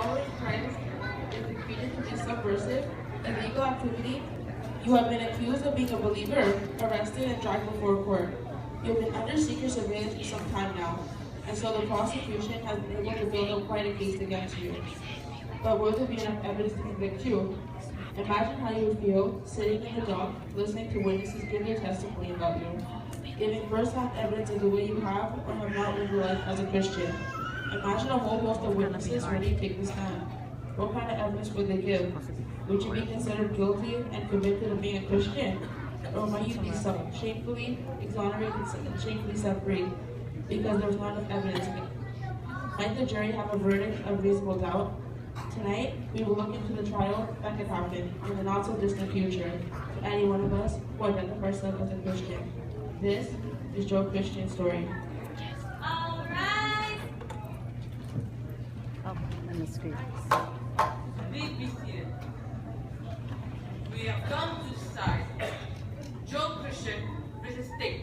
following Christ is defeated to be subversive, illegal activity, you have been accused of being a believer, arrested, and dragged before court. You have been under secret surveillance for some time now, and so the prosecution has been able to build up quite a case against you. But will there be enough evidence to convict you? Imagine how you would feel sitting in the dock, listening to witnesses give their testimony about you, giving first-hand evidence of the way you have or have not lived your life as a Christian. Imagine a whole host of witnesses ready to take the stand. What kind of evidence would they give? Would you be considered guilty and convicted of being a Christian? Or might you be shamefully exonerated and shamefully set free because there was not enough evidence? Might the jury have a verdict of reasonable doubt? Tonight, we will look into the trial that could happen in the not-so-distant future to any one of us who identify ourselves as a Christian. This is Joe Christian's story. All right. Oh, and the screen. Please be seated. We have come to decide. Joe Christian versus State.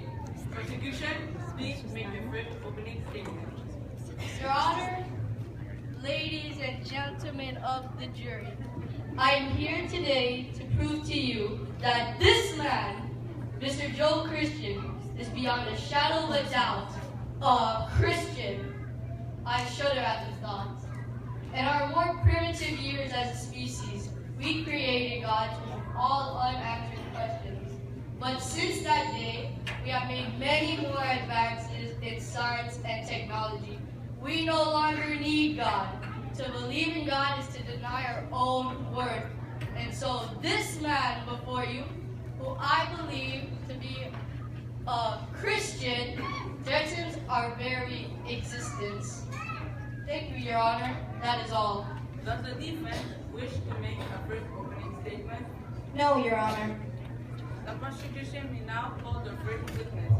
Prosecution, please make your first opening statement. Your Honor, ladies and gentlemen of the jury, I am here today to prove to you that this man, Mr. Joe Christian, is beyond a shadow of a doubt a Christian. I shudder at the thought. In our more primitive years as a species, we created God with all unanswered questions. But since that day, we have made many more advances in science and technology. We no longer need God. To believe in God is to deny our own worth. And so this man before you, who I believe to be a Christian, threatens our very existence. Thank you, Your Honor. That is all. Does the defense wish to make a first opening statement? No, Your Honor. The prosecution may now call the first witness.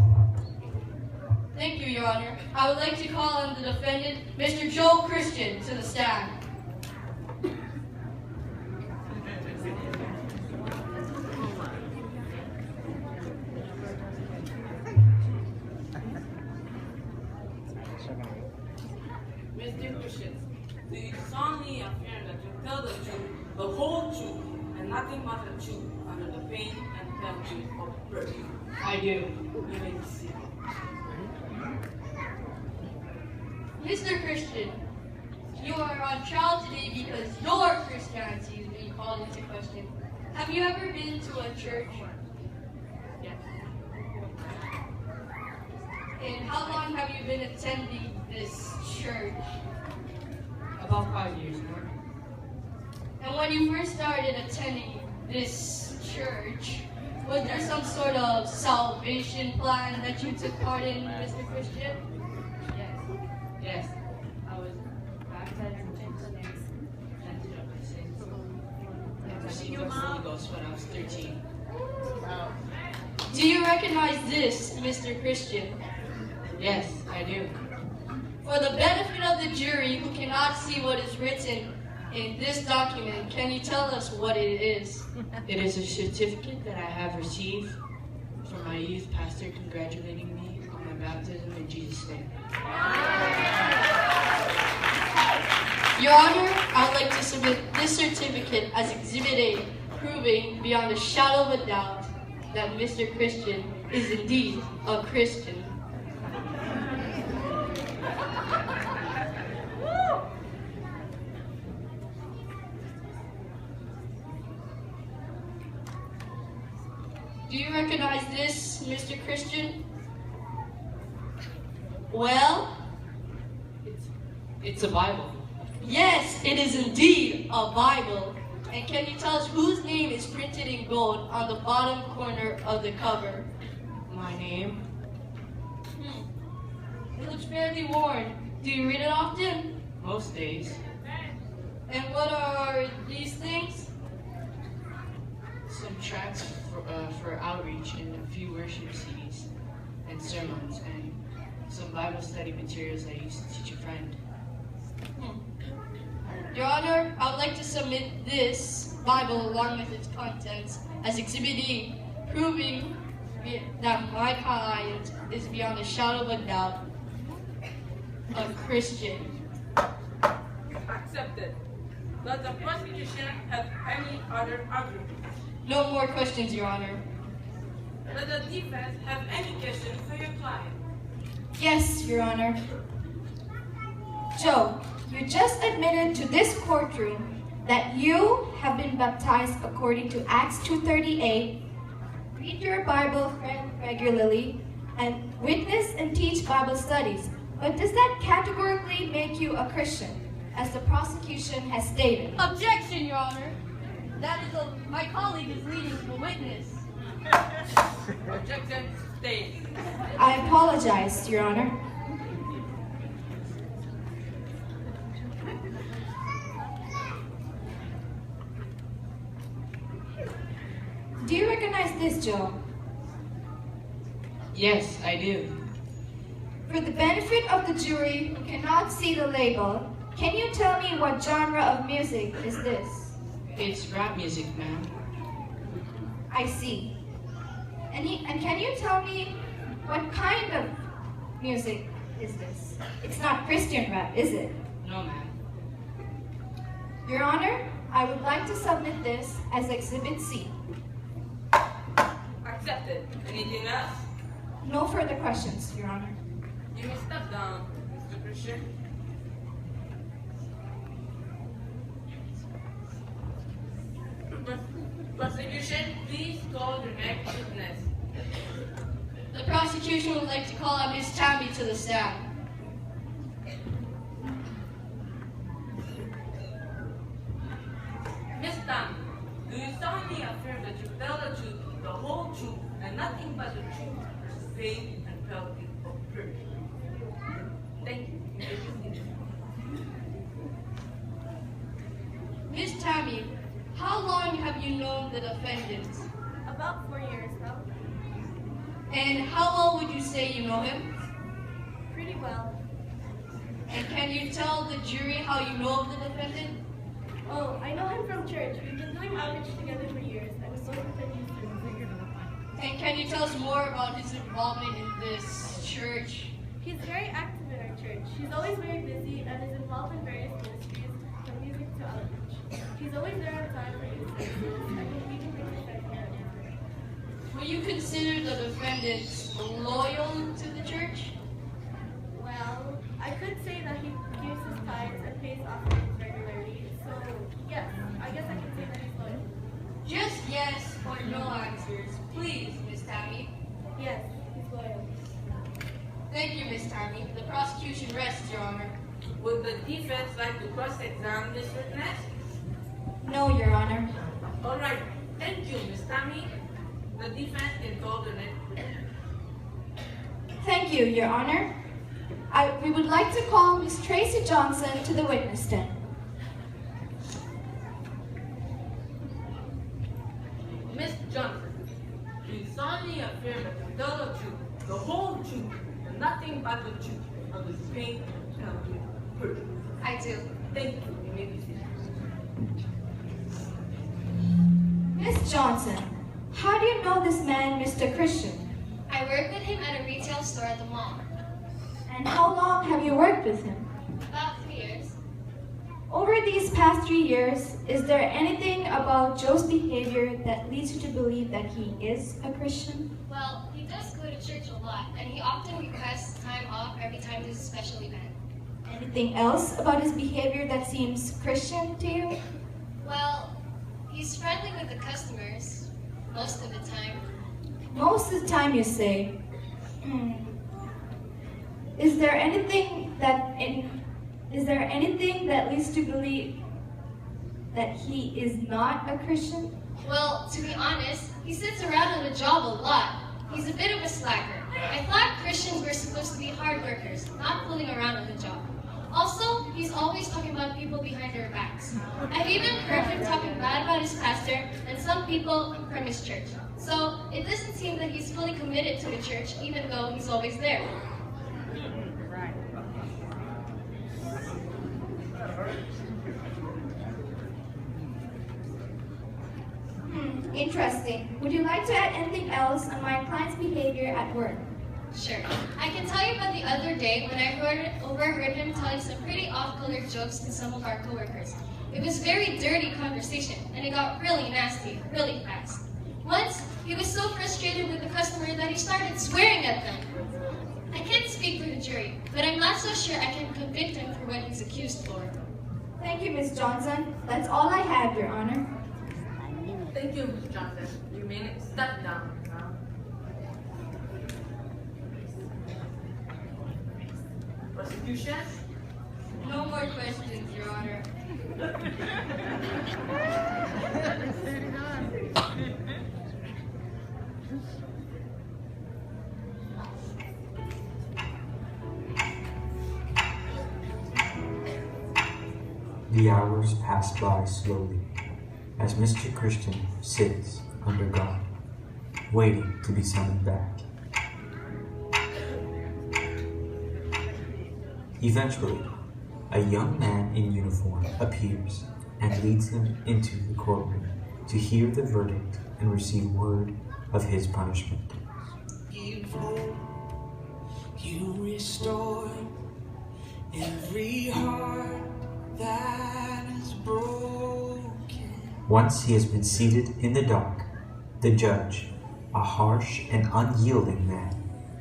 Thank you, Your Honor. I would like to call on the defendant, Mr. Joe Christian, to the stand. Mr. Christian, do you solemnly affirm that you tell the truth, the whole truth, and nothing but the truth under the pain and penalty of perjury? I do. You may be seated. Mr. Christian, you are on trial today because your Christianity is being called into question. Have you ever been to a church? Yes. And how long have you been attending this church? About 5 years, Lord. And when you first started attending this church, was there some sort of salvation plan that you took part in, Mr. Christian? Yes, I was baptized into the name of my sins. I received the Holy Ghost when I was 13. Do you recognize this, Mr. Christian? Yes, I do. For the benefit of the jury who cannot see what is written in this document, can you tell us what it is? It is a certificate that I have received from my youth pastor congratulating me on my baptism in Jesus' name. Your Honor, I would like to submit this certificate as Exhibit A, proving beyond a shadow of a doubt that Mr. Christian is indeed a Christian. Do you recognize this, Mr. Christian? Well? It's a Bible. Yes, it is indeed a Bible. And can you tell us whose name is printed in gold on the bottom corner of the cover? My name? It looks fairly worn. Do you read it often? Most days. And what are these things? Some tracts for outreach and a few worship CDs and sermons and some Bible study materials I used to teach a friend. Your Honor, I would like to submit this Bible along with its contents as Exhibit E, proving that my client is beyond a shadow of a doubt a Christian. Accepted. Does the prosecution have any other argument? No more questions, Your Honor. Does the defense have any question for your client? Yes, Your Honor. Joe, you just admitted to this courtroom that you have been baptized according to Acts 2:38, read your Bible regularly, and witness and teach Bible studies. But does that categorically make you a Christian, as the prosecution has stated? Objection, Your Honor. My colleague is leading the witness. Objection stated. I apologize, Your Honor. Do you recognize this, Joe? Yes, I do. For the benefit of the jury who cannot see the label, can you tell me what genre of music is this? It's rap music, ma'am. I see. And can you tell me what kind of music is this? It's not Christian rap, is it? No, ma'am. Your Honor, I would like to submit this as Exhibit C. Accepted. Anything else? No further questions, Your Honor. You may step down, Mr. Christian. Prosecution, please call the next witness. The prosecution would like to call out Miss Tammy to the stand. Miss Tam, do you solemnly affirm that you tell the truth, the whole truth, and nothing but the truth, versus pain and penalty of perjury? Thank you. You may be seated. Miss Tammy, how long have you known the defendant? About 4 years now. And how well would you say you know him? Pretty well. And can you tell the jury how you know of the defendant? Oh, I know him from church. We've been doing outreach together for years. I was so confused. And can you tell us more about his involvement in this church? He's very active in our church. He's always very busy and is involved in various ministries, from music to outreach. He's always there on time for youth services, and he even brings his family. Will you consider the defendant loyal to the church? Well, I could say that he gives his tithes and pays offerings regularly. So, yes, I guess I can say that he's loyal. Just yes or no answers, please, Miss Tammy. Yes, he's loyal. Thank you, Miss Tammy. The prosecution rests, Your Honor. Would the defense like to cross-examine this witness? No, Your Honor. All right. Thank you, Miss Tammy. The defense can call the next witness. Thank you, Your Honor. We would like to call Miss Tracy Johnson to the witness stand. Miss Johnson, do you solemnly affirm that you tell the truth, the whole truth, and nothing but the truth of this pain and penalty of perjury? I do. Thank you. You may be seated. Miss Johnson, how do you know this man, Mr. Christian? I work with him at a retail store at the mall. And how long have you worked with him? About 3 years. Over these past 3 years, is there anything about Joe's behavior that leads you to believe that he is a Christian? Well, he does go to church a lot, and he often requests time off every time there's a special event. Anything else about his behavior that seems Christian to you? Well, he's friendly with the customers most of the time. Most of the time, you say. Is there anything that leads to believe that he is not a Christian? Well, to be honest, he sits around on the job a lot. He's a bit of a slacker. I thought Christians were supposed to be hard workers, not fooling around on the job. Also, he's always talking about people behind their backs. I've even heard him talking bad about his pastor and some people from his church. So, it doesn't seem that he's fully committed to the church, even though he's always there. Interesting. Would you like to add anything else on my client's behavior at work? Sure. I can tell you about the other day when I overheard him telling some pretty off-colored jokes to some of our coworkers. It was very dirty conversation, and it got really nasty, really fast. Once, he was so frustrated with the customer that he started swearing at them. I can't speak for the jury, but I'm not so sure I can convict him for what he's accused for. Thank you, Ms. Johnson. That's all I have, Your Honor. Thank you, Mr. Johnson. You may step down now. Prosecution? No more questions, Your Honor. The hours pass by slowly as Mr. Christian sits under guard, waiting to be summoned back. Eventually, a young man in uniform appears and leads him into the courtroom to hear the verdict and receive word of his punishment. You restore every heart that is broken. Once he has been seated in the dock, the judge, a harsh and unyielding man,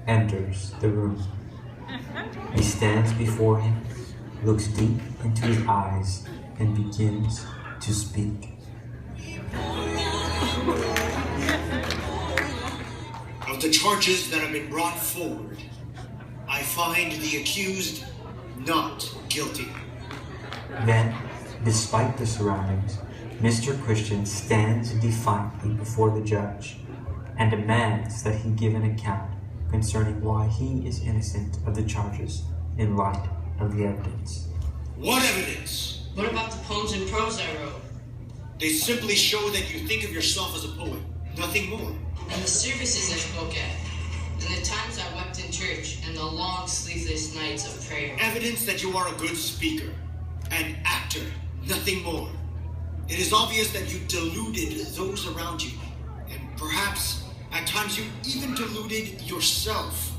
enters the room. He stands before him, looks deep into his eyes, and begins to speak. Of the charges that have been brought forward, I find the accused not guilty. Then, despite the surroundings, Mr. Christian stands defiantly before the judge and demands that he give an account concerning why he is innocent of the charges in light of the evidence. What evidence? What about the poems and prose I wrote? They simply show that you think of yourself as a poet, nothing more. And the services I spoke at, and the times I wept in church, and the long sleepless nights of prayer. Evidence that you are a good speaker, an actor, nothing more. It is obvious that you deluded those around you, and perhaps at times you even deluded yourself.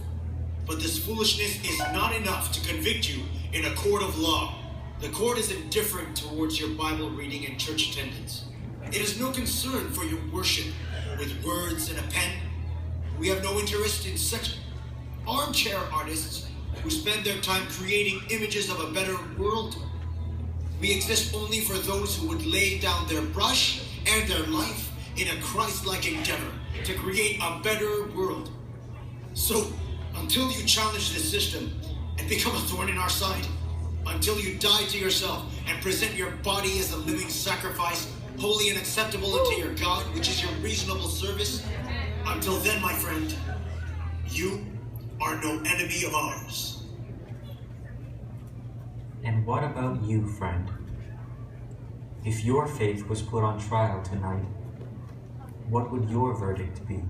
But this foolishness is not enough to convict you in a court of law. The court is indifferent towards your Bible reading and church attendance. It has no concern for your worship with words and a pen. We have no interest in such armchair artists who spend their time creating images of a better world. We exist only for those who would lay down their brush and their life in a Christ-like endeavor to create a better world. So, until you challenge this system and become a thorn in our side, until you die to yourself and present your body as a living sacrifice, holy and acceptable unto your God, which is your reasonable service, until then, my friend, you are no enemy of ours. And what about you, friend? If your faith was put on trial tonight, what would your verdict be?